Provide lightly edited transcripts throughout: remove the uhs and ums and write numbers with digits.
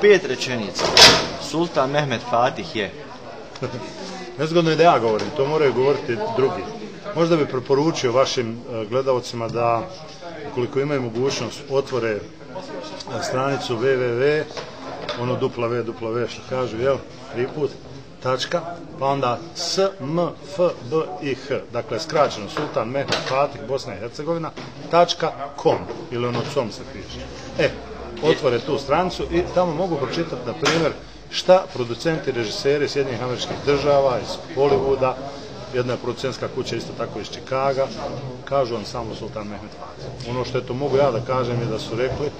5 rečenica. Sultan Mehmed Fatih je... Nezgodno je da ja govorim, to moraju govoriti drugi. Možda bi preporučio vašim gledalcima da, ukoliko imaju mogućnost, otvore stranicu www, ono www što kažu, jel, 3 put, tačka, pa onda smfbih, dakle skraćeno Sultan Mehmed Fatih, Bosna i Hercegovina, .com, ili ono com se piše. Otvore tu stranicu i tamo mogu pročitati, na primjer, šta producenti, režiseri Sjedinjenih Američkih Država, iz Hollywooda, jedna je producentska kuća isto tako iz Čikaga, kažu vam samo Sultan Mehmed Fatih. Ono što je to mogu ja da kažem je da su rekli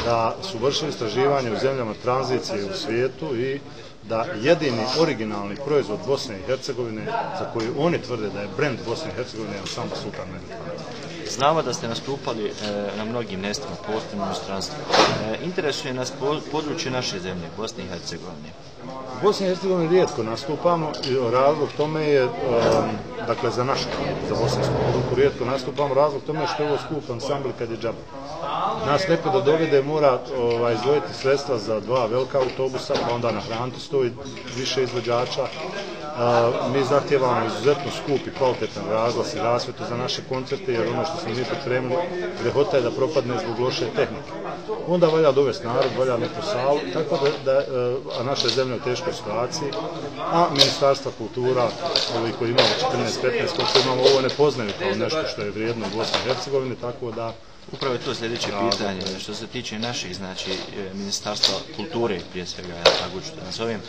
da su vršili istraživanje u zemljama tranzicije u svijetu i da jedini originalni proizvod Bosne i Hercegovine, za koji oni tvrde da je brend Bosne i Hercegovine, je samo Sultan Mehmed Fatih. Znamo da ste nastupali na mnogim mjestima, posebno u inostranstvu. Interesuje nas područje naše zemlje, Bosne i Hercegovine. U Bosni i Hercegovini rijetko nastupamo i razlog tome je, dakle za našu, za bosansku publiku rijetko nastupamo, razlog tome je što je ovo skup ansambl kad je džaba. Nas neko da dovede mora izdvojiti sredstva za 2 velika autobusa, pa onda nahraniti 100 i više izvođača. Mi zahtijevamo izuzetno skup i kvalitetan razglas i rasvetu za naše koncerte, jer ono što smo mi pripremili grehota je da propadne zbog loše tehnike. Onda valja dovesti narod, valja neku salu, tako a naša zemlja je u teškoj situaciji, a Ministarstva kultura, ovi koji imamo 14-15, koliko imamo, ovo ne poznaju kao nešto što je vrijedno u Bosni i Hercegovini, tako da... Upravo je to sljedeće pitanje, što se tiče naših, znači, Ministarstva kulture, prije svega, ja tako ću to nazovem.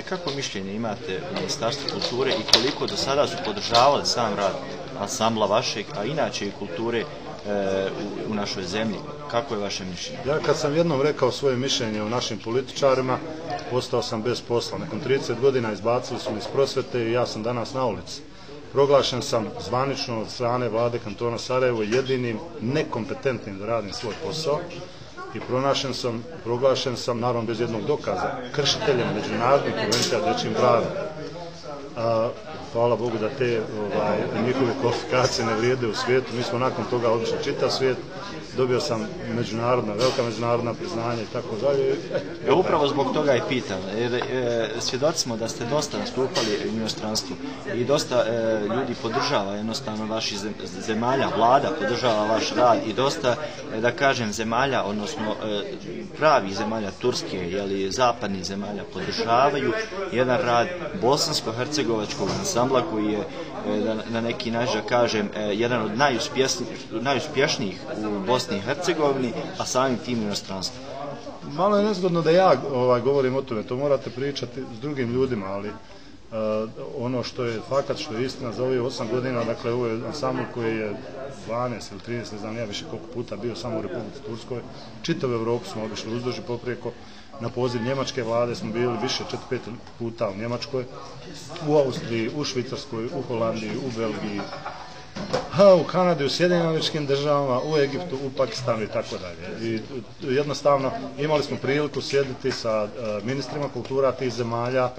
Kako mišljenje imate u Ministarstvu kulture i koliko do sada su podržavali sam rad ansambla vašeg, a inače i kulture u našoj zemlji? Kako je vaše mišljenje? Ja kad sam jednom rekao svoje mišljenje o našim političarima, ostao sam bez posla. Nakon 30 godina izbacili su mi iz prosvete i ja sam danas na ulici. Proglašen sam zvanično od strane vlade kantona Sarajevo jedinim nekompetentnim da radim svoj posao i proglašen sam, naravno bez jednog dokaza, kršiteljem međunarodnih konvencija dječjim pravom. Hvala Bogu da te njihove kvalifikacije ne vrijede u svijetu. Mi smo nakon toga obišli čitav svijet, dobio sam velika međunarodna priznanja i tako dalje. Upravo zbog toga i pitam, jer svjedoci smo da ste dosta nastupali u inostranstvu i dosta ljudi podržava jednostavno vaših zemalja, vlada podržava vaš rad i dosta, da kažem, zemalja, odnosno pravih zemalja Turske ili zapadnih zemalja podržavaju jedan rad bosansko-hercegovačkog ansambla koji je na neki način, da kažem, jedan od najuspješnijih u Bosni i Hercegovini, a samim tim inostranstvu. Malo je nezgodno da ja govorim o tome, to morate pričati s drugim ljudima, ali ono što je fakat, što je istina za ovih 8 godina, dakle ovo je ansambl koji je 12 ili 30, ne znam ja više koliko puta bio samo u Republici Turskoj, čitavu Evropu smo obišli uzduž i poprijeko, na poziv njemačke vlade smo bili više 4-5 puta u Njemačkoj, u Austriji, u Švicarskoj, u Holandiji, u Belgiji, u Kanadi, u Sjedinjenim Američkim Državama, u Egiptu, u Pakistanu i tako dalje. I jednostavno imali smo priliku sjediti sa ministrima kultura tih zemalja,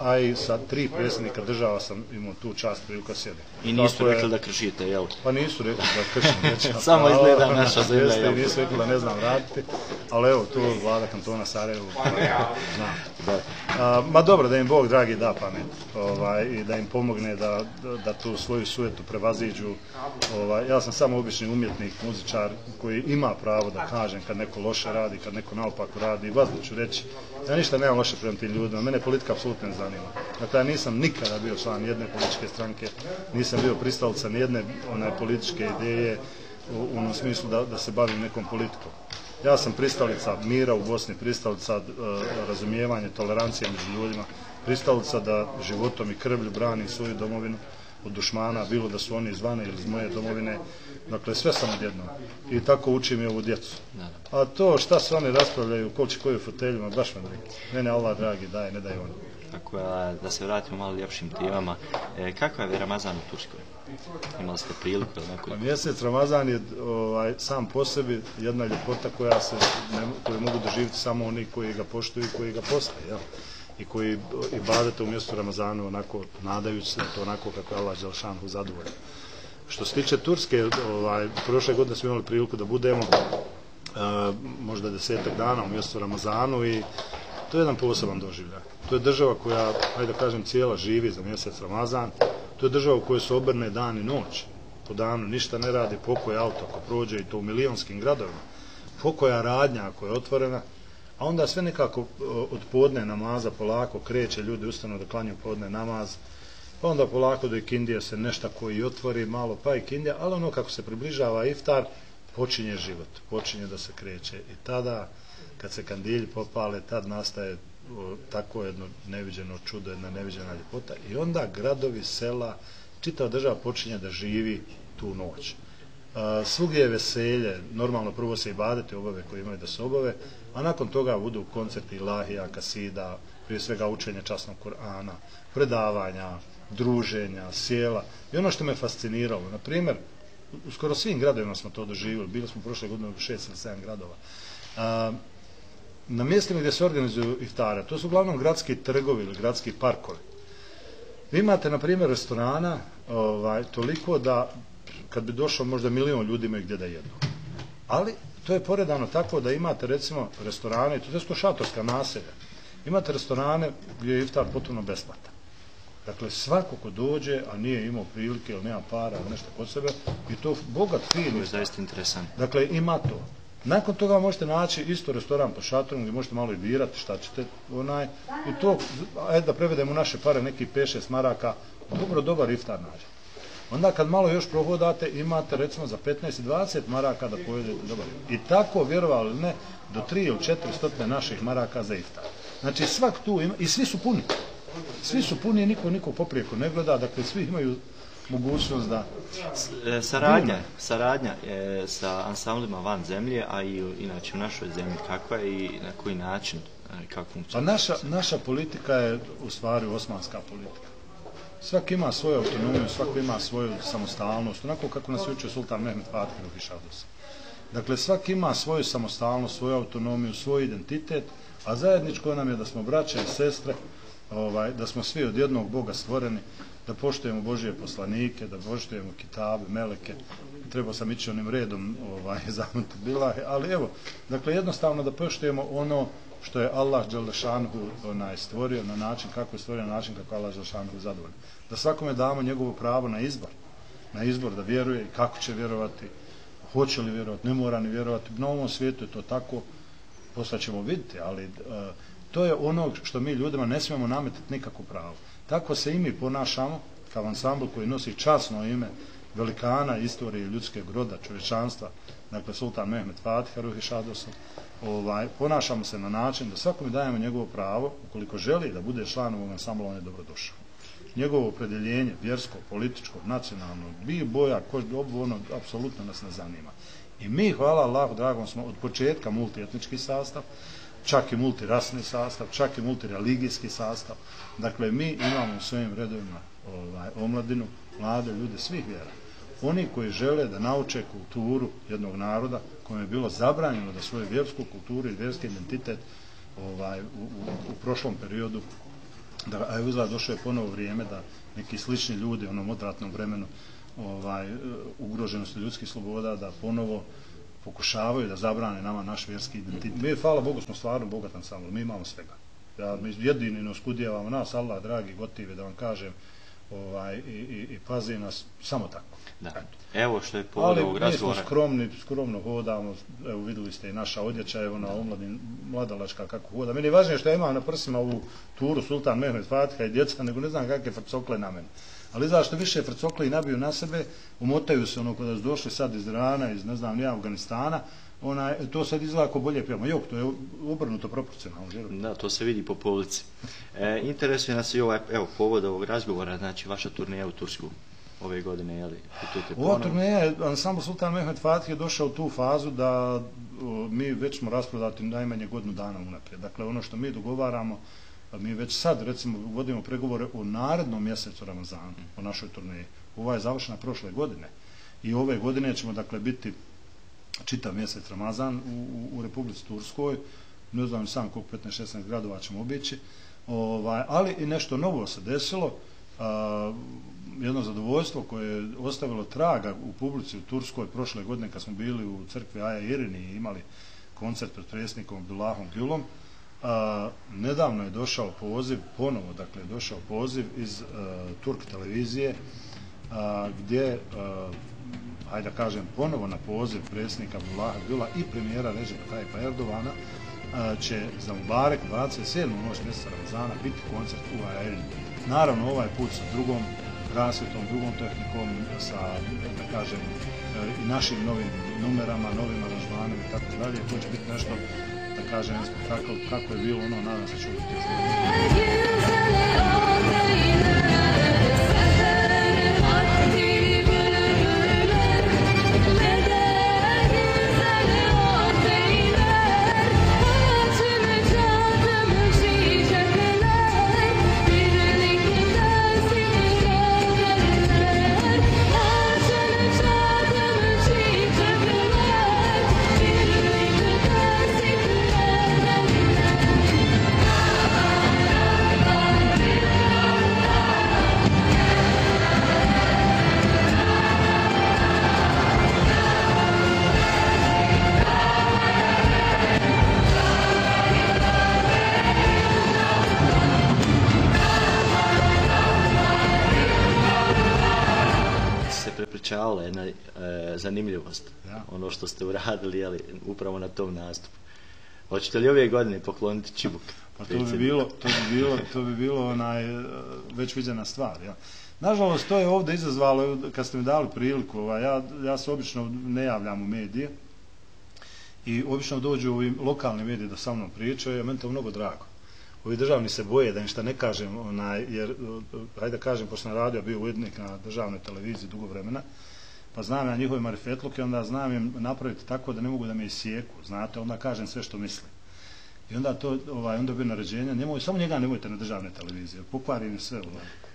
a i sa 3 predsjednika država sam imao tu čast priliku sjediti. I nisu rekli da kršite, jel? Pa nisu rekli da kršim. Samo izgleda naša zemlja, jel? Nisu rekli da ne znam raditi, ali evo, tu vlada kantona Sarajevo zna. Ma dobro, da im Bog dragi da pamet i da im pomogne da tu svoju sujetu prevaziđu. Ja sam samo obični umjetnik, muzičar koji ima pravo da kažem kad neko loše radi, kad neko naopako radi, i vas da ću reći, ja ništa nemam loše prema tim ljudima, mene politika apsolutno ne zanima. Dakle, ja nisam nikada bio član jedne političke stranke, nisam bio pristalica nijedne političke ideje u onom smislu da se bavim nekom politikom. Ja sam pristalica mira u Bosni, pristalica razumijevanja, tolerancije među ljudima, pristalica da životom i krvlju brani svoju domovinu od dušmana, bilo da su oni izvane ili iz moje domovine. Dakle, sve sam odjednom. I tako učim i ovu djecu. A to šta se oni raspravljaju, ko će koju foteljima, baš me briga. Mene Allah dragi daje, ne daje oni. Tako da se vratimo malo ljepšim temama. Kakva je Ramazan u Turskoj? Imali ste priliku ili nekoliko? Mjesec Ramazan je sam po sebi jedna ljepota koju mogu doživjeti samo oni koji ga poštuju i koji ga postaju. I koji ibadete u mjestu Ramazanu onako nadajući se to onako kako je Allah Đelšanhu zadovoljan. Što se tiče Turske, prošle godine smo imali priliku da budemo možda 10-ak dana u mjestu Ramazanu i to je jedan poseban doživljaj. To je država koja, ajde da kažem, cijela živi za mjesec Ramazan. To je država u kojoj se obrne dan i noć. Po danu ništa ne radi, pokoja auto ako prođe i to u milionskim gradovima. Pokoja radnja ako je otvorena. A onda sve nekako od podne namaza polako kreće, ljudi ustanu da klanjaju podne namaz. Pa onda polako do ikindije se nešto koji otvori malo, pa ikindija, ali ono kako se približava iftar, počinje život, počinje da se kreće. I tada, kad se kandilji popale, tad nastaje tako jedno neviđeno čudo, jedna neviđena ljepota. I onda gradovi, sela, čitava država počinje da živi tu noć. Svugdje je veselje, normalno prvo se ibadeti obave koji imaju da se obave, a nakon toga budu koncerti ilahija, kasida, prije svega učenje časnog Kur'ana, predavanja, druženja, sjela. I ono što me fasciniralo, na primjer, u skoro svim gradovima smo to doživjeli, bili smo prošle godine u 6 ili 7 gradova. Na mjestima gdje se organizuju iftare, to su uglavnom gradski trgovi ili gradski parkovi. Vi imate, na primjer, restorana toliko da kad bi došlo možda 1 milion ljudi imaju gdje da jedu. Ali to je poredano tako da imate recimo restorane, to su šatorska naselja, imate restorane gdje je iftar potpuno besplatan. Dakle, svako ko dođe, a nije imao prilike ili nema para ili nešto kod sebe, i to bogat fin. To je zaista interesantno. Dakle, ima to. Nakon toga možete naći isto restoran po šatoru gdje možete malo i birati šta ćete i to, ajde da prevedemo naše pare, neki 5-6 maraka, dobar iftar nađe. Onda kad malo još prohodate, imate recimo za 15 i 20 maraka da pojedete dobar. I tako, vjerovali ili ne, do 3 ili 400 naših maraka za iftar. Znači svak tu ima, i svi su puni. Svi su puni i niko poprijeko ne gleda, dakle svi imaju mogućnost da... Saradnja sa ansamblima van zemlje, a i inače u našoj zemlji, kakva je i na koji način, kako funkcionira? Pa naša politika je u stvari osmanska politika. Svaki ima svoju autonomiju, svaki ima svoju samostalnost, onako kako nas je učio sultan Mehmed Fatih Ruhi Šados. Dakle, svaki ima svoju samostalnost, svoju autonomiju, svoj identitet, a zajedničko nam je da smo braće i sestre, da smo svi od jednog Boga stvoreni, da poštujemo Božije poslanike, da poštujemo kitabe, meleke. Trebao sam ići onim redom zamotu bilahe, ali evo, dakle, jednostavno da poštujemo ono što je Allah dželešanhu stvorio na način kako je stvorio, na način kako je Allah dželešanhu zadovoljan. Da svakome damo njegovo pravo na izbor da vjeruje i kako će vjerovati, hoće li vjerovati, ne mora ni vjerovati. Na ovom svijetu je to tako, posle ćemo vidjeti, ali to je ono što mi ljudima ne smijemo nametati nikako pravo. Tako se i mi ponašamo kao ansambl koji nosi časno ime velikana istorije ljudskog roda, čovječanstva, dakle sultan Mehmed Fatih Ruhi Šados. Ponašamo se na način da svakome dajemo njegovo pravo, ukoliko želi da bude član ovog ansambla, on je dobrodošao. Njegovo opredjeljenje, vjersko, političko, nacionalno, boja, ono apsolutno nas ne zanima. I mi, hvala Allahu dragom, smo od početka multietnički sastav, čak i multirasni sastav, čak i multireligijski sastav. Dakle, mi imamo u svojim redovima omladinu, mlade ljude svih vjera. Oni koji žele da nauče kulturu jednog naroda kojem je bilo zabranjeno da svoju vjersku kulturu i vjerski identitet u prošlom periodu, a je uzgled došlo je ponovo vrijeme da neki slični ljudi u onom odvratnom vremenu ugroženosti ljudskih sloboda da ponovo pokušavaju da zabrane nama naš vjerski identitet. Mi, hvala Bogu, smo stvarno bogatan ansambl, mi imamo svega. Mi jedini ne oskudijevamo nas, Allah dragi, gotive, da vam kažem, i pazi nas, samo tako. Da. Evo što je povod ovog razgovora. Ali mi smo skromno hodamo, evo vidjeli ste i naša odjeća, evo na mladalačka kako hoda. Meni je važnije što ja imam na prsima ovu turu Sultan Mehmed Fatiha i djeca, nego ne znam kakve frcokle na mene. Ali zašto više frcokle i nabiju na sebe, umotaju se kada su došli sad iz Irana, iz ne znam, Afganistana, to sad izgleda ako bolje pijamo. Jok, to je obrnuto proporcionalno. Da, to se vidi po polici. Interesuje nas i evo, povod ovog razgovora, znači vaša turneja u Tursku ove godine, je li? Ova turneja, ansambl Sultan Mehmed Fatih je došao u tu fazu da mi već smo rasprodati najmanje godinu dana unaprijed. Dakle, ono što mi dogovaramo, mi već sad, recimo, vodimo pregovore o narednom mjesecu Ramazanu, o našoj turneji. Ova je završena prošle godine. I ove godine ćemo, dakle, biti čitav mjesec Ramazan u Republici Turskoj. Ne znam sam koliko 15-16 gradova ćemo obići. Ali i nešto novo se desilo. Jedno zadovoljstvo koje je ostavilo traga u publici u Turskoj prošle godine kad smo bili u crkvi Aja Irini i imali koncert pred predsjednikom Abdullahom Gülom. Nedavno je došao poziv, ponovo dakle je došao poziv iz Turk televizije gdje, hajde da kažem, ponovo na poziv predsjednika Abdullaha Güla i premijera Recepa Tayyipa Erdogana će za Mubarek 27. noć mjeseca Ramazana biti koncert u Areni. Naravno ovaj put sa drugom rasvjetom, drugom tehnikom, sa, da kažem, i našim novim numerama, novim aranžmanima i tako dalje. To će biti nešto, da kažem, kako je bilo ono, nadam se će biti prepričavala jedna zanimljivost, ono što ste uradili, upravo na tom nastupu. Hoćete li ove godine pokloniti čibuk? Pa to bi bilo već viđena stvar. Ja. Nažalost, to je ovdje izazvalo, kad ste mi dali priliku, ja se obično ne javljam u medije i obično dođu u lokalne medije da sa mnom pričaju, meni to mnogo drago. Ovi državni se boje da im šta ne kažem, jer, hajde da kažem, pošto sam radio, bio urednik na državnoj televiziji dugo vremena, pa znam ja njihove marifetluke, onda znam im napraviti tako da ne mogu da me isijeku, znate, onda kažem sve što mislim. I onda to, onda bi naređenja, samo njega nemojte na državne televizije, pokvarim im sve.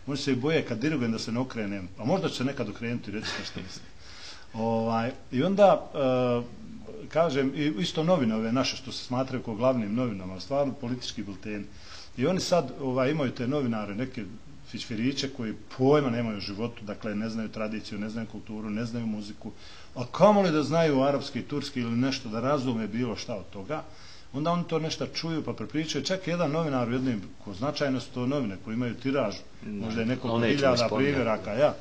Oni se i boje kad dirigujem da se ne okrenem, a možda će se nekad okrenuti i reći što mislim. I onda, kažem, isto novine ove naše što se smatraju kao glavnim novinama, stvarno politički bilteni. I oni sad imaju te novinare, neke fićfiriće koji pojma nemaju u životu, dakle ne znaju tradiciju, ne znaju kulturu, ne znaju muziku, a kamoli da znaju arapski, turski ili nešto, da razume bilo šta od toga, onda oni to nešto čuju pa prepričaju. Čak jedan novinar u jednim, ko značajno su to novine koji imaju tiraž, možda je nekoliko hiljada primjeraka,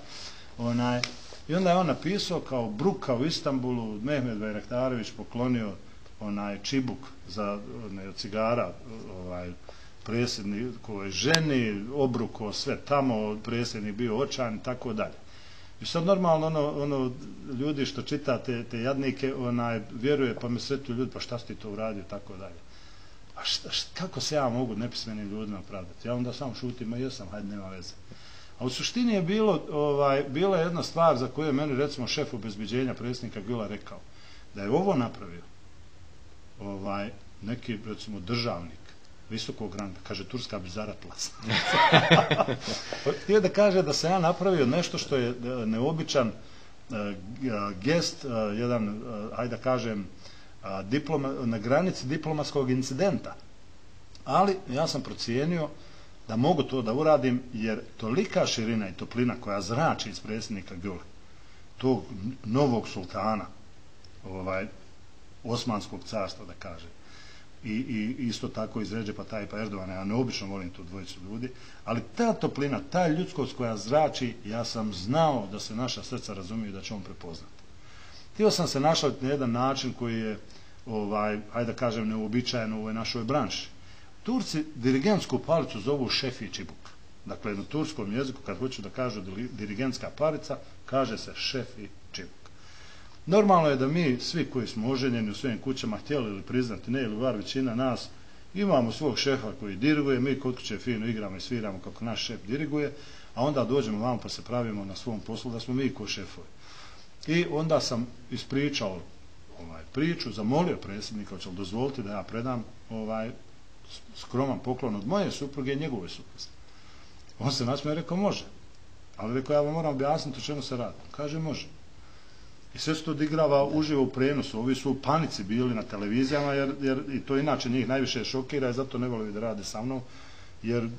i onda je on napisao kao bruka u Istanbulu, Mehmed Bajraktarović poklonio čibuk od cigara predsjednikovoj ženi, obruko sve tamo, predsjednik bio očajan i tako dalje. I sad normalno ljudi što čita te jadnike vjeruje pa me sretuju ljudi pa šta si ti to uradio i tako dalje. A kako se ja mogu nepismenim ljudima opravdati? Ja onda samo šutim, jesam, hajde nema veze. A u suštini je bila jedna stvar za koju je meni recimo šef obezbeđenja predsjednika Güla rekao da je ovo napravio neki recimo državnik visokog ranga, kaže Turska Bizaratlas. Htio da kaže da sam ja napravio nešto što je neobičan gest, jedan, hajde da kažem, na granici diplomatskog incidenta. Ali ja sam procijenio da mogu to da uradim, jer tolika širina i toplina koja zrači iz predsjednika Güla, tog novog sultana, Osmanskog carstva, da kažem, i isto tako iz Recepa Tayyipa Erdogana, ja neobično volim tu dvojicu ljudi, ali ta toplina, ta ljudskost koja zrači, ja sam znao da se naša srca razumiju da će on prepoznati. Htio sam se našao na jedan način koji je, hajde da kažem, neuobičajen u ovoj našoj branši. Turci dirigentsku palicu zovu šefi čibuk. Dakle, na turskom jeziku, kad hoću da kažu dirigentska palica, kaže se šefi čibuk. Normalno je da mi, svi koji smo oženjeni u svojim kućama, htjeli ili priznati, ne ili bar većina nas, imamo svog šefa koji diriguje, mi kod kuće fino igramo i sviramo kako naš šef diriguje, a onda dođemo vamo pa se pravimo na svom poslu da smo mi ko šefovi. I onda sam ispričao priču, zamolio predsjednika, hoće li dozvoliti da ja predam skroman poklon od moje supruge i njegove supruge. On se nasmio i rekao može, ali rekao ja vam moram objasniti o čemu se radi. Kaže može. I sve se to odigrava uživo u prenosu. Ovi su u panici bili na televizijama, jer i to inače njih najviše šokira i zato ne vole da rade sa mnom, jer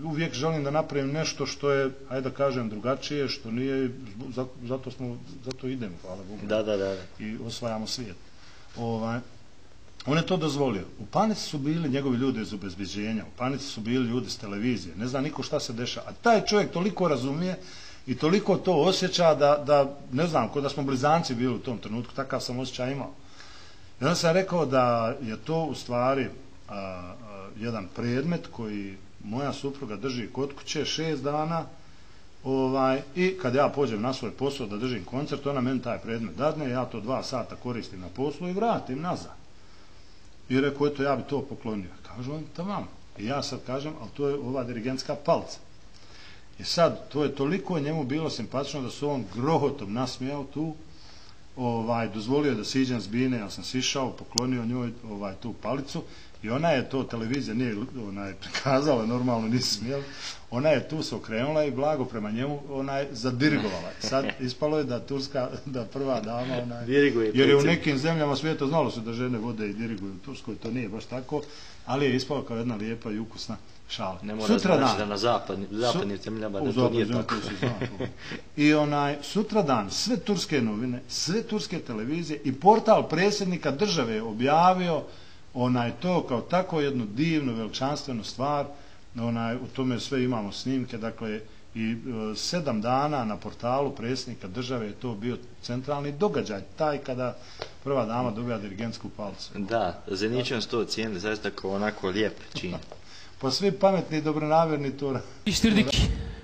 uvijek želim da napravim nešto što je, ajde da kažem, drugačije, što nije, zato idemo, hvala Bogu. Da. I osvajamo svijet. On je to dozvolio. U panici su bili njegovi ljudi iz obezbeđenja, u panici su bili ljudi s televizije, ne zna niko šta se dešava. A taj čovjek toliko razumije i toliko to osjeća da ne znam, ko da smo blizanci bili u tom trenutku, takav sam osjećaj imao. I onda sam rekao da je to u stvari jedan predmet koji moja supruga drži kod kuće 6 dana i kad ja pođem na svoj posao da držim koncert, ona meni taj predmet dadne, ja to 2 sata koristim na poslu i vratim nazad. I rekao, eto, ja bi to poklonio. Kaže on, tamam. I ja sad kažem, ali to je ova dirigentska palica. I sad, to je toliko njemu bilo simpatično da su on grohotom nasmijao tu, dozvolio da siđem s bine, ja sam sišao, poklonio njoj tu palicu i ona je to, televizija nije prikazala, normalno nisu smjeli, ona je tu se okrenula i blago prema njemu zadirigovala. Sad ispalo je da prva dama, jer je u nekim zemljama svijeta znalo se da žene vode i diriguju, u Turskoj to nije baš tako, ali je ispalo kao jedna lijepa i ukusna šala. Ne mora znači da na zapadnim zemljama da to nije tako. I sutradan sve turske novine, sve turske televizije i portal predsjednika države je objavio to kao tako jednu divnu, veličanstvenu stvar, u tome sve imamo snimke, dakle i 7 dana na portalu predsjednika države je to bio centralni događaj, taj kada prva dama dobija dirigentsku palicu. Da, Zeničan su to ocijenili, zaista kao onako lijep čin. Pa svi pametni i dobronamjerni to...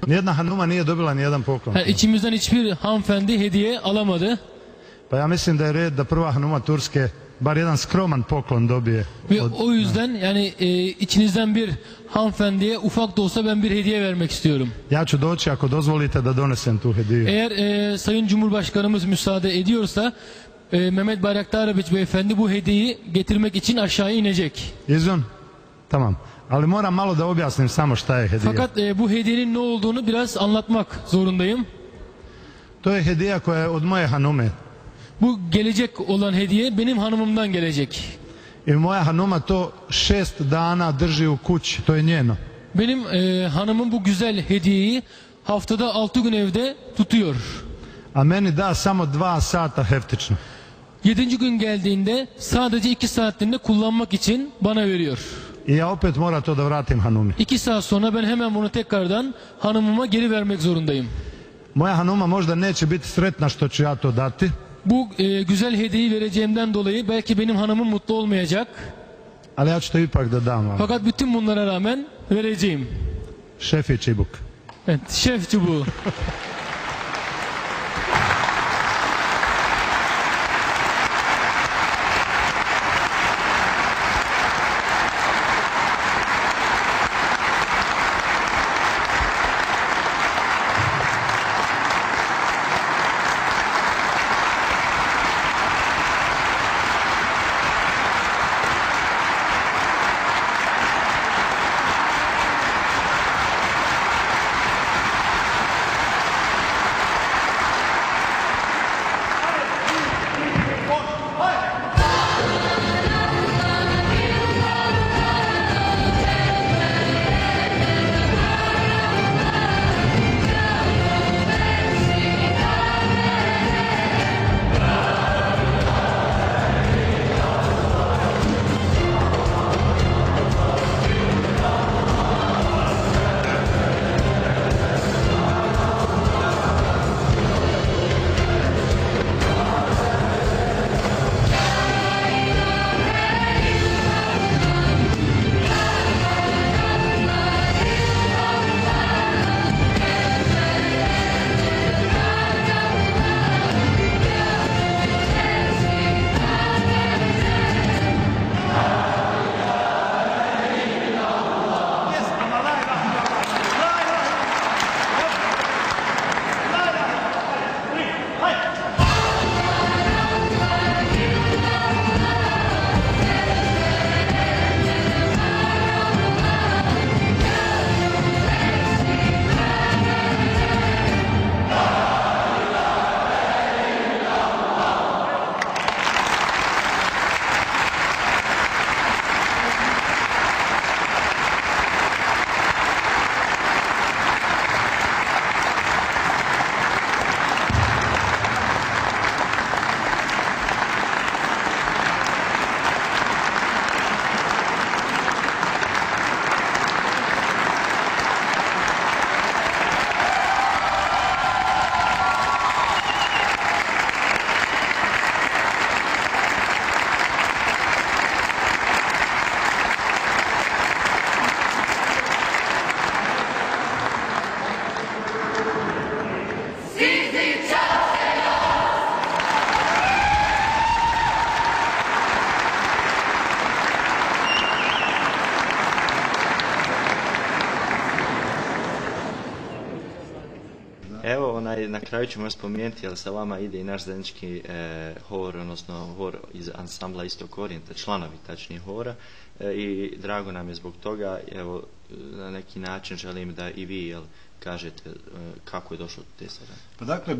Nijedna hanuma nije dobila nijedan poklon. İçimizden hiçbir hanımefendi hediye alamadı. Pa ja mislim da je red da prva hanuma Turske bar jedan skroman poklon dobije. Ve o yüzden yani içinizden bir hanımefendiye ufak da olsa ben bir hediye vermek istiyorum. Ja ću doći ako dozvolite da donesem tu hediju. Eğer Sayın Cumhurbaşkanımız müsaade ediyorsa Mehmet Bayraktarović beyefendi bu hediyeyi getirmek için aşağı inecek. Izun? Tamam. Ali moram malo da objasnim samo šta je hediye. Fakat bu hediyenin ne olduğunu biraz anlatmak zorundayım. To je hedija koja je od moje hanume. Bu gelecek olan hediye benim hanımımdan gelecek. I moja hanuma to 6 dana drži u kući, to je njeno. Benim hanımım bu güzel hediyeyi haftada 6 gün evde tutuyor. A meni da samo 2 sata heftično. 7. gün geldiğinde sadece 2 saatliğinde kullanmak için bana veriyor. I ja opet moram to da vratim hanumi. 2 saat sonra ben hemen bunu tekrardan hanımıma geri vermek zorundayım. Moja hanuma možda neće biti sretna što ću ja to dati. Bu güzel hediyeyi vereceğimden dolayı belki benim hanımım mutlu olmayacak. Ali ja ću to ipak da dam. Fakat bütün bunlara rağmen vereceğim. Šef je čibuk. Evet, şef çubuğu. na kraju ćemo još spomenuti, ali sa vama ide i naš zajednički hor, odnosno hor iz ansambla Istok Orijenta, članovi tačnije hora, i drago nam je zbog toga. Evo, na neki način želim da i vi kažete kako je došlo do te saradnje. Pa dakle,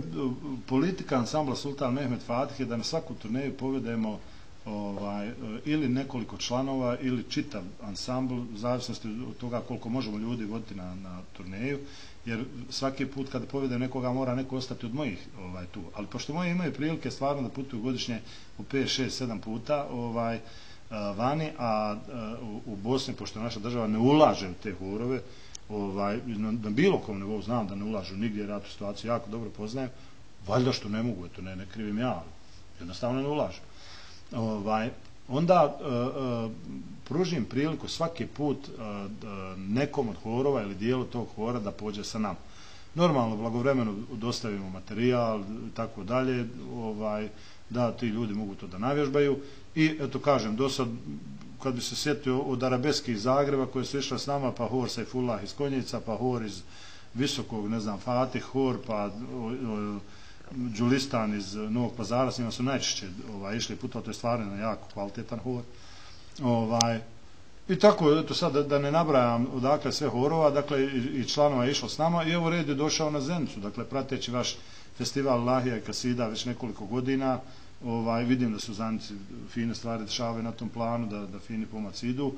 politika ansambla Sultan Mehmed Fatih je da na svaku turneju povedemo ili nekoliko članova ili čitav ansambl, u zavisnosti od toga koliko možemo ljudi voditi na turneju, jer svaki put kada povedem nekoga mora neko ostati od mojih tu. Ali pošto moji imaju prilike stvarno da putuju godišnje po 5, 6, 7 puta vani, a u Bosni, pošto naša država ne ulaže u te horove, na bilo kom nivou znam da ne ulažu nigdje, jer ja tu situaciju jako dobro poznajem, valjda što ne mogu, eto ne krivim ja, jednostavno ne ulažu. Onda pružim priliku svaki put nekom od horova ili dijelu tog hora da pođe sa nama. Normalno, blagovremeno dostavimo materijal i tako dalje, da ti ljudi mogu to da navježbaju i eto kažem, do sad kad bi se sjetio od arabeski iz Zagreba koji su išli s nama, pa hor Sajfullah iz Konjica, pa hor iz Visokog, ne znam, Fatih hor, pa Đulistan iz Novog Pazara, s njima su najčešće išli putovati, to je stvarno jako kvalitetan hor. I tako, eto sad da ne nabrajam odakle sve horova, dakle i članova je išlo s nama i evo red je došao na Zenicu, dakle prateći vaš festival Lahija i Kasida već nekoliko godina, vidim da su u Zenici fine stvari dešavaju na tom planu, da fini pomaci idu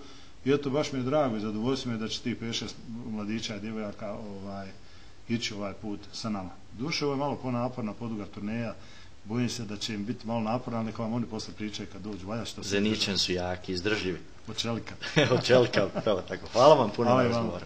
i eto baš mi je drago i zadovoljstvo mi je da će tih 5-6 mladića i djevojaka ići ovaj put sa nama. Duše, ovo je malo ponaporna poduga turneja, bojim se da će im biti malo naporno, ali neka vam oni posle pričaju kad dođu. Zeničan su jaki, izdržljivi. Od čelika. Od čelika, pravo tako. Hvala vam puno na razgovoru.